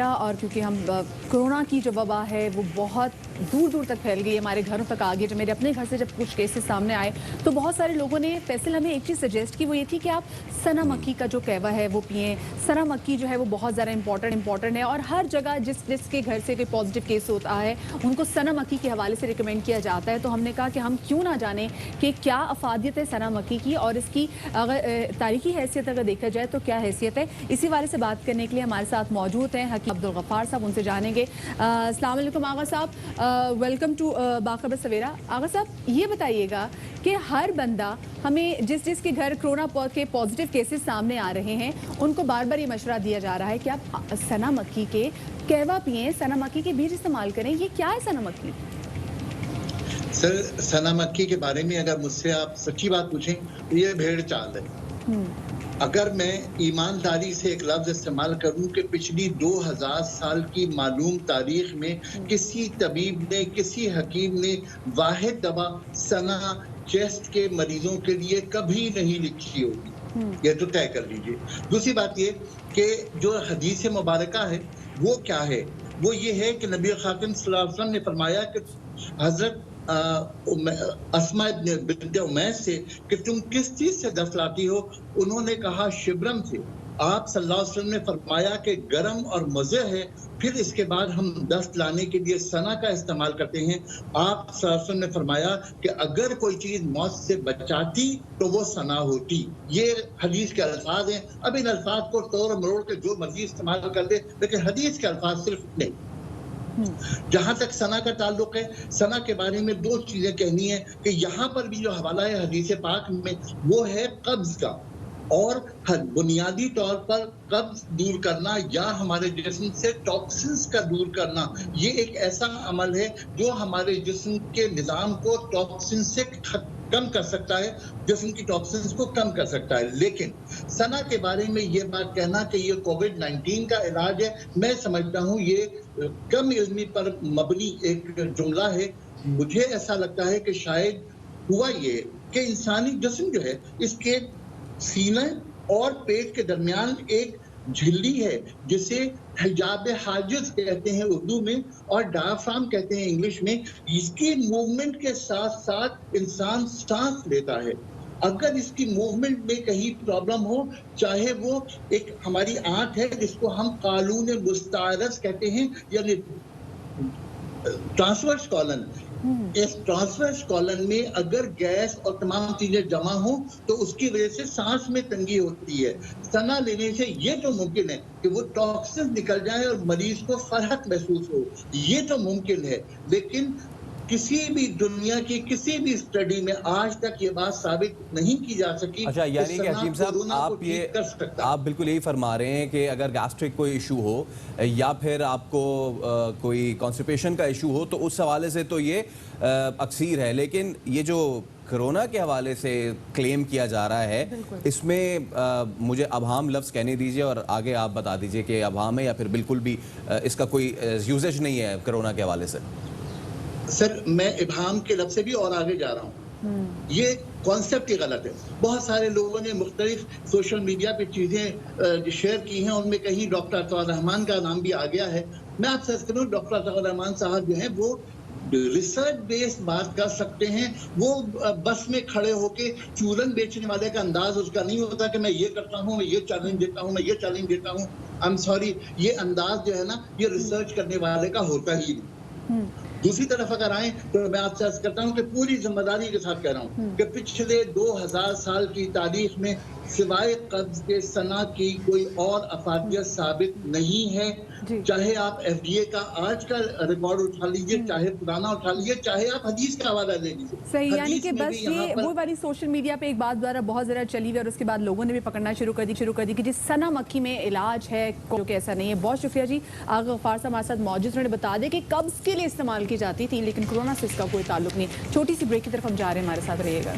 اور کیونکہ ہم کورونا کی جو وبا ہے وہ بہت دور دور تک پھیل گئی، ہمارے گھروں تک آ گئی. جو میرے اپنے گھر سے جب کچھ کیسز سامنے آئے تو بہت سارے لوگوں نے فیصل ہمیں ایک چیز سجیسٹ کی، وہ یہ تھی کہ آپ سنا مکی کا جو قہوہ ہے وہ پئیں. سنا مکی جو ہے وہ بہت زیادہ امپورٹنٹ ہے، اور ہر جگہ جس کے گھر سے کوئی پازیٹیو کیس ہوتا ہے ان کو سنا مکی کے حوالے سے ریکمینڈ کیا جاتا ہے. تو ہم نے کہا کہ ہم کیوں نہ جانیں کہ کیا افادیت ہے سنا مکی کی، اور اس کی اگر تاریخی حیثیت اگر دیکھا جائے تو کیا حیثیت ہے. اسی والے سے بات کرنے کے لیے ہمارے ساتھ موجود ہیں حکیم عبدالغفار صاحب، ان سے جانیں گے. السلام علیکم آغا صاحب، ویلکم ٹو باخبر سویرا. آغا صاحب یہ بتائیے گا کہ ہر بندہ ہمیں جس کے گھر کرونا کے پازیٹیو کیسز سامنے آ رہے ہیں ان کو بار بار یہ مشورہ دیا جا رہا ہے کہ آپ سنا مکی کے قہوہ پئیں، سنا مکی کے بیج استعمال کریں. یہ کیا ہے سنا مکی؟ سر، سنا مکی کے بارے میں اگر مجھ سے آپ سچی بات پوچھیں تو یہ بھیڑ چال ہے. اگر میں ایمانداری سے ایک لفظ استعمال کروں کہ پچھلی 2000 سال کی معلوم تاریخ میں کسی طبیب نے، کسی حکیم نے واحد دوا سنا چیسٹ کے مریضوں کے لیے کبھی نہیں لکھی ہوگی. یہ تو طے کر لیجئے. دوسری بات یہ کہ جو حدیث مبارکہ ہے وہ کیا ہے؟ وہ یہ ہے کہ نبی خاتم صلی اللہ علیہ وسلم نے فرمایا کہ حضرت اسماء بنت امیس سے کہ تم کس چیز سے دست لاتی ہو؟ انہوں نے کہا شبرم سے. آپ صلی اللہ علیہ وسلم نے فرمایا کہ گرم اور مزے ہے. پھر اس کے بعد ہم دست لانے کے لیے سنا کا استعمال کرتے ہیں. آپ صلی اللہ علیہ وسلم نے فرمایا کہ اگر کوئی چیز موت سے بچاتی تو وہ سنا ہوتی. یہ حدیث کے الفاظ ہیں. اب ان الفاظ کو توڑ مروڑ کے جو مرضی استعمال کر دے، لیکن حدیث کے الفاظ صرف نہیں. جہاں تک سنا کا تعلق ہے، سنا کے بارے میں دو چیزیں کہنی ہے کہ یہاں پر بھی جو حوالہ ہے حدیث پاک میں وہ ہے قبض کا، اور بنیادی طور پر قبض دور کرنا یا ہمارے جسم سے ٹاکسنز کا دور کرنا. یہ ایک ایسا عمل ہے جو ہمارے جسم کے نظام کو ٹاکسن سے کم کر سکتا ہے، جسم کی ٹاکسنز کو کم کر سکتا ہے. لیکن سنا کے بارے میں یہ بات کہنا کہ یہ کووڈ-19 کا علاج ہے، میں سمجھتا ہوں یہ کم علمی پر مبنی ایک جملہ ہے. مجھے ایسا لگتا ہے کہ شاید ہوا یہ کہ انسانی جسم جو ہے اس کے سینہ اور پیٹ کے درمیان ایک جھلی ہے جسے حجاب حاجز کہتے ہیں اردو میں اور ڈایافرام کہتے ہیں انگلش میں. اس کی موومنٹ کے ساتھ ساتھ انسان سانس لیتا ہے. اگر اس کی موومنٹ میں کہیں پرابلم ہو، چاہے وہ ایک ہماری آنکھ ہے جس کو ہم قالون مستعرض کہتے ہیں، یعنی ٹرانسورس کالن، اس ٹرانسورس کالن میں اگر گیس اور تمام چیزیں جمع ہوں تو اس کی وجہ سے سانس میں تنگی ہوتی ہے. سنا لینے سے یہ تو ممکن ہے کہ وہ ٹاکسن نکل جائے اور مریض کو فرحت محسوس ہو، یہ تو ممکن ہے. لیکن کسی بھی دنیا کی کسی بھی اسٹڈی میں آج تک یہ بات ثابت نہیں کی جا سکی. اچھا، یعنی کہ حکیم صاحب آپ بالکل یہی فرما رہے ہیں کہ اگر گیسٹرک کوئی ایشو ہو یا پھر آپ کو کوئی کانسٹیپیشن کا ایشو ہو تو اس حوالے سے تو یہ اکثیر ہے. لیکن یہ جو کرونا کے حوالے سے کلیم کیا جا رہا ہے اس میں مجھے ابہام لفظ کہنے دیجئے اور آگے آپ بتا دیجئے کہ ابہام ہے یا پھر بالکل بھی اس کا کوئی یوزیج نہیں ہے کرونا کے حوالے سے. سر، میں ابہام کے لفظ سے بھی اور آگے جا رہا ہوں. یہ کانسیپٹ ہی غلط ہے. بہت سارے لوگوں نے مختلف سوشل میڈیا پہ چیزیں شیئر کی ہیں، ان میں کہیں ڈاکٹر عطاء الرحمان کا نام بھی آ گیا ہے. میں آپ سے عرض کروں، ڈاکٹر عطاء الرحمان صاحب جو ہیں وہ ریسرچ بیس بات کر سکتے ہیں. وہ بس میں کھڑے ہو کے چورن بیچنے والے کا انداز اس کا نہیں ہوتا کہ میں یہ کرتا ہوں، میں یہ چیلنج دیتا ہوں، میں یہ چیلنج دیتا ہوں. آئی ایم سوری، یہ انداز جو ہے نا یہ ریسرچ کرنے والے کا ہوتا ہی نہیں. دوسری طرف اگر آئیں تو میں آپ سے عرض کرتا ہوں کہ پوری ذمہ داری کے ساتھ کہہ رہا ہوں کہ پچھلے 2000 سال کی تاریخ میں سوائے قبض کے سنا کی کوئی اور افادیت ثابت نہیں ہے. چاہے آپ ایف ڈی اے کا آج کا ریکارڈ اٹھا لیجئے، چاہے پرانا اٹھا لیجئے، چاہے آپ حدیث کا حوالہ دے لیجئے. صحیح، یعنی کہ بس یہ وہ والی سوشل میڈیا پہ ایک بات دوبارہ بہت ذرا چلی ہوئی اور اس کے بعد لوگوں نے بھی پکڑنا شروع کر دی کہ جس سنا مکھی میں علاج ہے جو کہ ایسا نہیں ہے. بہت شکریہ جی. آغا غفار صاحب ہمارے ساتھ موجود، انہوں نے بتا دیا کہ قبض کے لیے استعمال کی جاتی تھی لیکن کورونا سے اس کا کوئی تعلق نہیں. چھوٹی سی بریک کی طرف ہم جا رہے ہیں، ہمارے ساتھ رہیے گا.